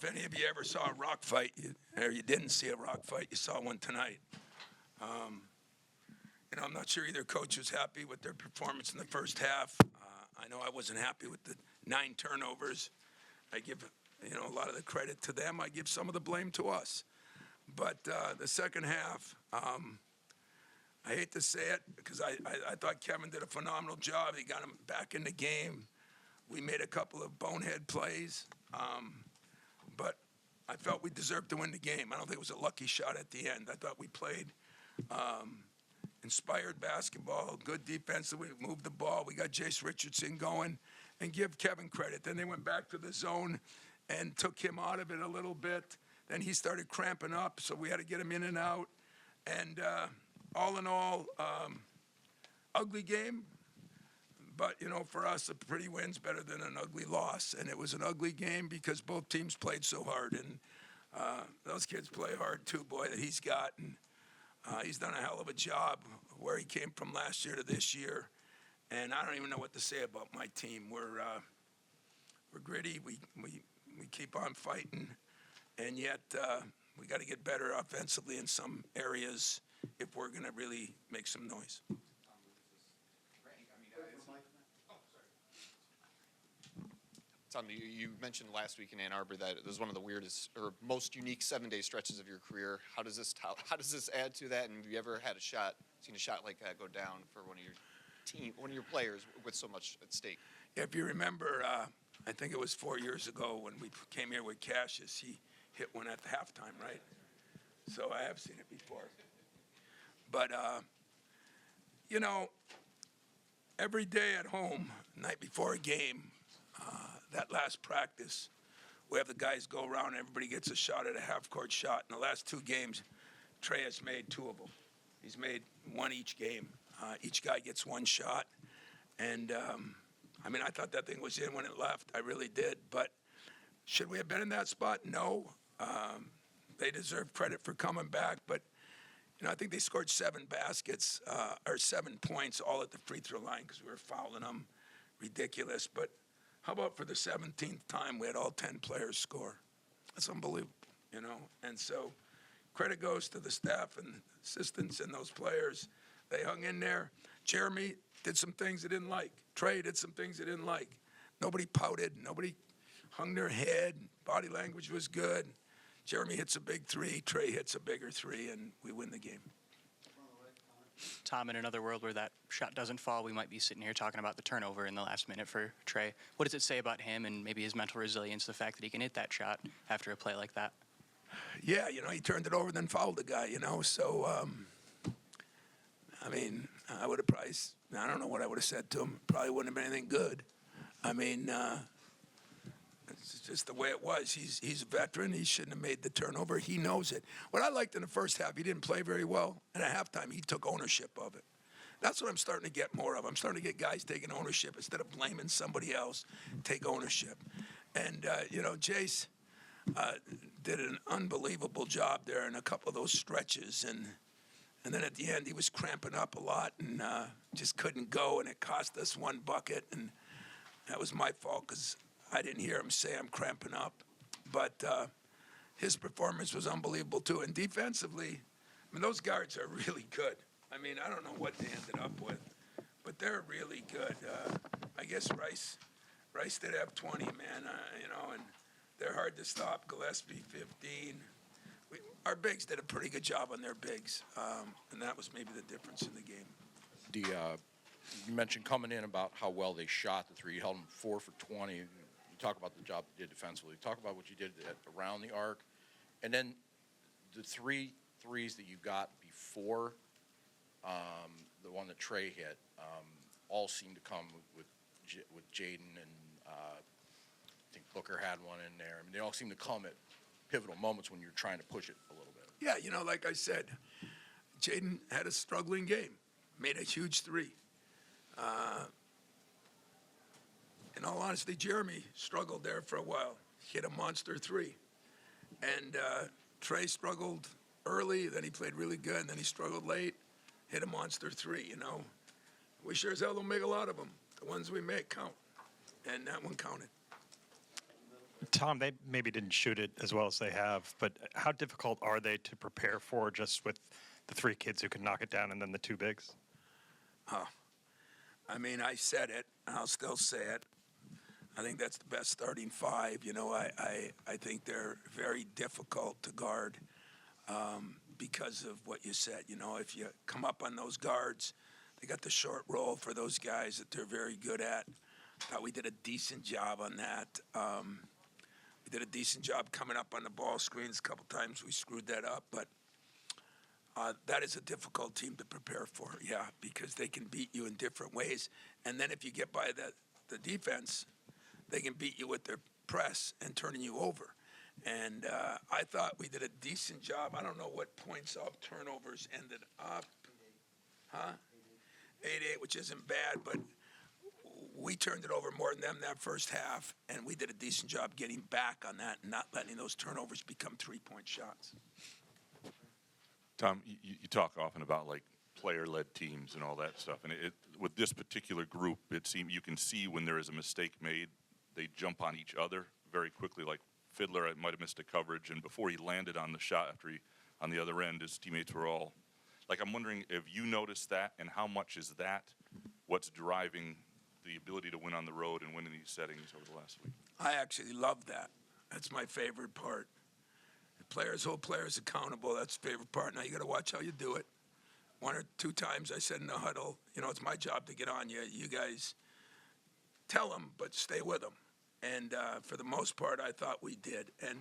if any of you ever saw a rock fight, or you didn't see a rock fight, you saw one tonight. I'm not sure either coach was happy with their performance in the first half. I know I wasn't happy with the 9 turnovers. I give, a lot of the credit to them. I give some of the blame to us. But the second half, I hate to say it because I thought Kevin did a phenomenal job. He got him back in the game. We made a couple of bonehead plays, but I felt we deserved to win the game. I don't think it was a lucky shot at the end. I thought we played inspired basketball, good defensively, we moved the ball. We got Jace Richardson going, and give Kevin credit. Then they went back to the zone and took him out of it a little bit. Then he started cramping up, so we had to get him in and out. And all in all, ugly game. But, for us, a pretty win's better than an ugly loss. And it was an ugly game because both teams played so hard. And those kids play hard, too, boy, that he's got. And he's done a hell of a job where he came from last year to this year. And I don't even know what to say about my team. We're gritty. We keep on fighting. And yet we got to get better offensively in some areas if we're going to really make some noise. Tom, you mentioned last week in Ann Arbor that it was one of the weirdest or most unique 7-day stretches of your career. How does this add to that? And have you ever seen a shot like that go down for one of your players with so much at stake? Yeah, if you remember, I think it was 4 years ago when we came here with Cassius, he hit one at the halftime, right? So I have seen it before. But, every day at home, night before a game, that last practice, we have the guys go around, everybody gets a shot at a half-court shot. In the last 2 games, Trey has made 2 of them. He's made 1 each game. Each guy gets 1 shot. And, I thought that thing was in when it left. I really did. But should we have been in that spot? No. They deserve credit for coming back. But, I think they scored 7 baskets, or 7 points, all at the free throw line because we were fouling them. Ridiculous. But how about for the 17th time we had all 10 players score? That's unbelievable, And so credit goes to the staff and assistants and those players. They hung in there. Jeremy did some things they didn't like. Trey did some things they didn't like. Nobody pouted. Nobody hung their head. Body language was good. Jeremy hits a big 3. Trey hits a bigger 3, and we win the game. Tom, in another world where that shot doesn't fall, we might be sitting here talking about the turnover in the last minute for Trey. What does it say about him and maybe his mental resilience, the fact that he can hit that shot after a play like that? Yeah, he turned it over, then fouled the guy, So, I would have probably, I don't know what I would have said to him. Probably wouldn't have been anything good. It's just the way it was. He's a veteran. He shouldn't have made the turnover. He knows it. What I liked in the first half, he didn't play very well. And at halftime, he took ownership of it. That's what I'm starting to get more of. I'm starting to get guys taking ownership instead of blaming somebody else. Take ownership. And, Jace did an unbelievable job there in a couple of those stretches. And then at the end, he was cramping up a lot and just couldn't go, and it cost us 1 bucket. And that was my fault because I didn't hear him say I'm cramping up. But his performance was unbelievable, too. And defensively, those guards are really good. I don't know what they ended up with, but they're really good. I guess Rice did have 20, man, and they're hard to stop. Gillespie, 15. Our bigs did a pretty good job on their bigs, and that was maybe the difference in the game. You mentioned coming in about how well they shot the 3. You held them 4 for 20. You talk about the job you did defensively. Talk about what you did around the arc. And then the 3 threes that you got before the one that Trey hit all seemed to come with Jaden, and I think Booker had one in there. They all seem to come at pivotal moments when you're trying to push it a little bit. Yeah, like I said, Jaden had a struggling game, made a huge 3. In all honesty, Jeremy struggled there for a while, hit a monster 3. And Trey struggled early, then he played really good, and then he struggled late, hit a monster 3, We sure as hell don't make a lot of them. The ones we make count, and that one counted. Tom, they maybe didn't shoot it as well as they have, but how difficult are they to prepare for just with the three kids who can knock it down and then the two bigs? I mean, I said it, and I'll still say it. I think that's the best starting five. You know, I think they're very difficult to guard because of what you said. You know, if you come up on those guards, they got the short roll for those guys that they're very good at. Thought we did a decent job on that. We did a decent job coming up on the ball screens. A couple times we screwed that up, but that is a difficult team to prepare for, yeah, because they can beat you in different ways. And then if you get by the defense, they can beat you with their press and turning you over. And I thought we did a decent job. I don't know what points off turnovers ended up. 8-8, which isn't bad, but we turned it over more than them that first half, and we did a decent job getting back on that and not letting those turnovers become three-point shots. Tom, you talk often about like player-led teams and all that stuff, and with this particular group, it seems you can see when there is a mistake made, they jump on each other very quickly. Like Fiddler might have missed a coverage, and before he landed on the shot, after he on the other end, his teammates were all like. I'm wondering if you noticed that, and how much is that what's driving the ability to win on the road and win in these settings over the last week? I actually love that. That's my favorite part. Players hold players accountable. That's the favorite part. Now you got to watch how you do it. One or two times I said in the huddle, you know, it's my job to get on you. You guys tell them, but stay with them. And for the most part, I thought we did. And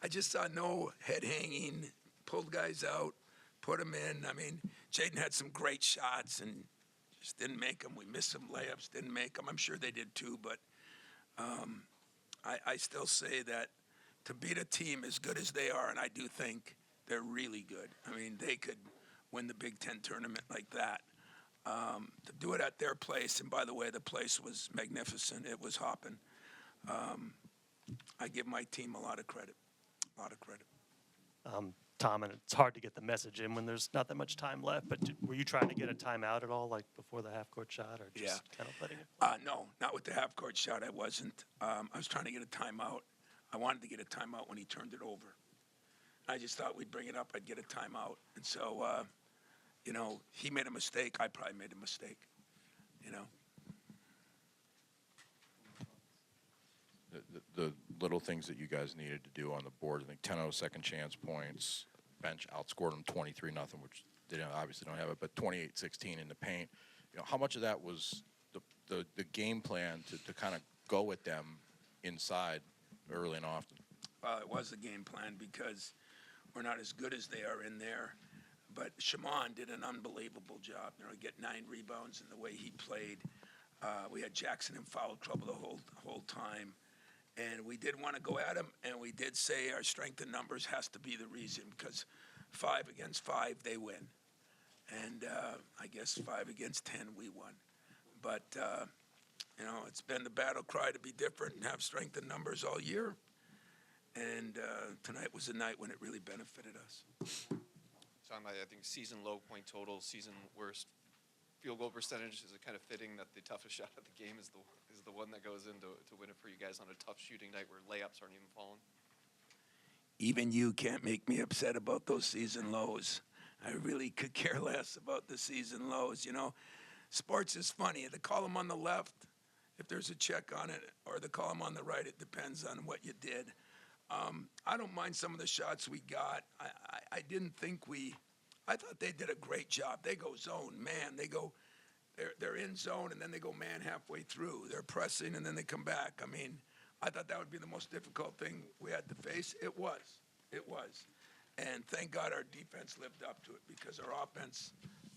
I just saw no head hanging, pulled guys out, put them in. I mean, Jaden had some great shots and just didn't make them. We missed some layups, didn't make them. I'm sure they did too, but I still say that to beat a team as good as they are, and I do think they're really good. I mean, they could win the Big Ten tournament like that. To do it at their place, and by the way, the place was magnificent. It was hopping. I give my team a lot of credit. Tom, and it's hard to get the message in when there's not that much time left, but were you trying to get a timeout at all, like before the half-court shot, or just kind of letting it play? No, not with the half-court shot. I wasn't. I was trying to get a timeout. I wanted to get a timeout when he turned it over. I just thought we'd bring it up. I'd get a timeout. And so, you know, he made a mistake. I probably made a mistake, you know. The little things that you guys needed to do on the board, I think 10-0 second chance points, bench outscored them 23-0, which they obviously don't have it, but 28-16 in the paint. You know, how much of that was the game plan to kind of go at them inside early and often? Well, it was a game plan because we're not as good as they are in there. But Shimon did an unbelievable job. You know, get 9 rebounds in the way he played. We had Jackson in foul trouble the whole time. And we did want to go at him, and we did say our strength in numbers has to be the reason, because 5 against 5, they win. And I guess 5 against 10, we won. But, you know, it's been the battle cry to be different and have strength in numbers all year. And tonight was a night when it really benefited us. Tom, I think season low point total, season worst field goal percentage. Is it kind of fitting that the toughest shot of the game is the one that goes in to win it for you guys on a tough shooting night where layups aren't even falling? Even you can't make me upset about those season lows. I really could care less about the season lows. You know, sports is funny. The column on the left, if there's a check on it, or the column on the right, it depends on what you did. I don't mind some of the shots we got. I didn't think I thought they did a great job. They go zone, man. They're in zone, and then they go man halfway through. They're pressing, and then they come back. I mean, I thought that would be the most difficult thing we had to face. It was. And thank God our defense lived up to it, because our offense,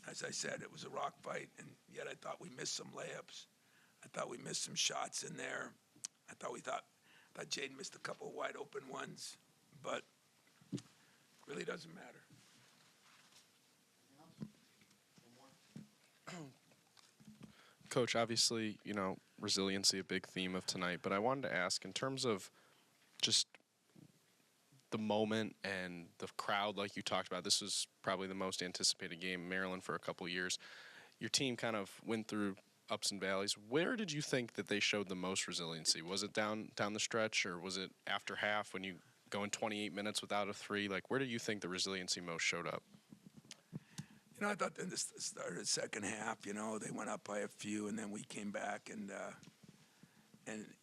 as I said, it was a rock fight, and yet I thought we missed some layups. I thought we missed some shots in there. I thought Jaden missed a couple of wide open ones, but it really doesn't matter. Coach, obviously, you know, resiliency, a big theme of tonight, but I wanted to ask, in terms of just the moment and the crowd, like you talked about, this was probably the most anticipated game in Maryland for a couple of years. Your team kind of went through ups and valleys. Where did you think that they showed the most resiliency? Was it down the stretch, or was it after half when you go in 28 minutes without a three? Like, where do you think the resiliency most showed up? I thought in the start of the second half, they went up by a few, and then we came back, and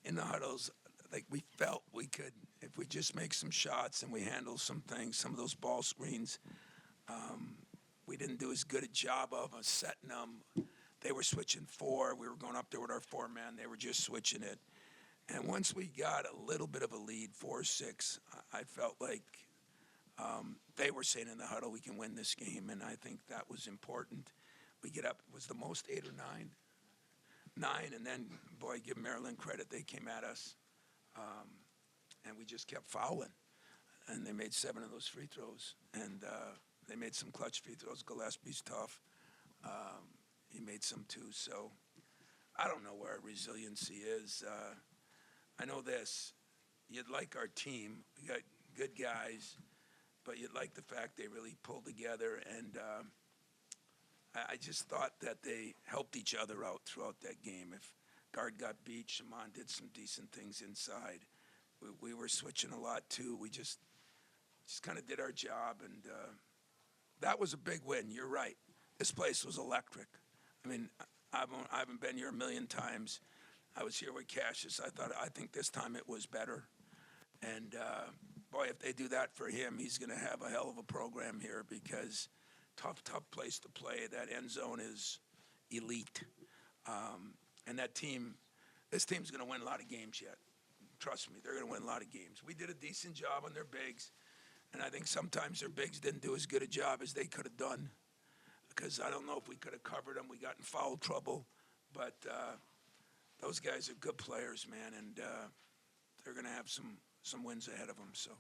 in the huddles, like we felt we could, if we just make some shots and we handle some things, some of those ball screens, we didn't do as good a job of setting them. They were switching four. We were going up there with our four-man. They were just switching it. And once we got a little bit of a lead, 4-6, I felt like they were saying in the huddle, we can win this game, and I think that was important. We get up, was the most 8 or 9? 9, and then, boy, give Maryland credit. They came at us, and we just kept fouling. And they made 7 of those free throws, and they made some clutch free throws. Gillespie's tough. He made some too. So I don't know where our resiliency is. I know this. You'd like our team. We got good guys, but you'd like the fact they really pulled together. And I just thought that they helped each other out throughout that game. If guard got beat, Shaman did some decent things inside. We were switching a lot too. We just kind of did our job, and that was a big win. You're right. This place was electric. I mean, I haven't been here a million times. I was here with Cassius. I think this time it was better. And boy, if they do that for him, he's going to have a hell of a program here, because tough place to play. That end zone is elite. And this team's going to win a lot of games yet. Trust me, they're going to win a lot of games. We did a decent job on their bigs, and I think sometimes their bigs didn't do as good a job as they could have done, because I don't know if we could have covered them. We got in foul trouble, but those guys are good players, man, and they're going to have some wins ahead of them. So.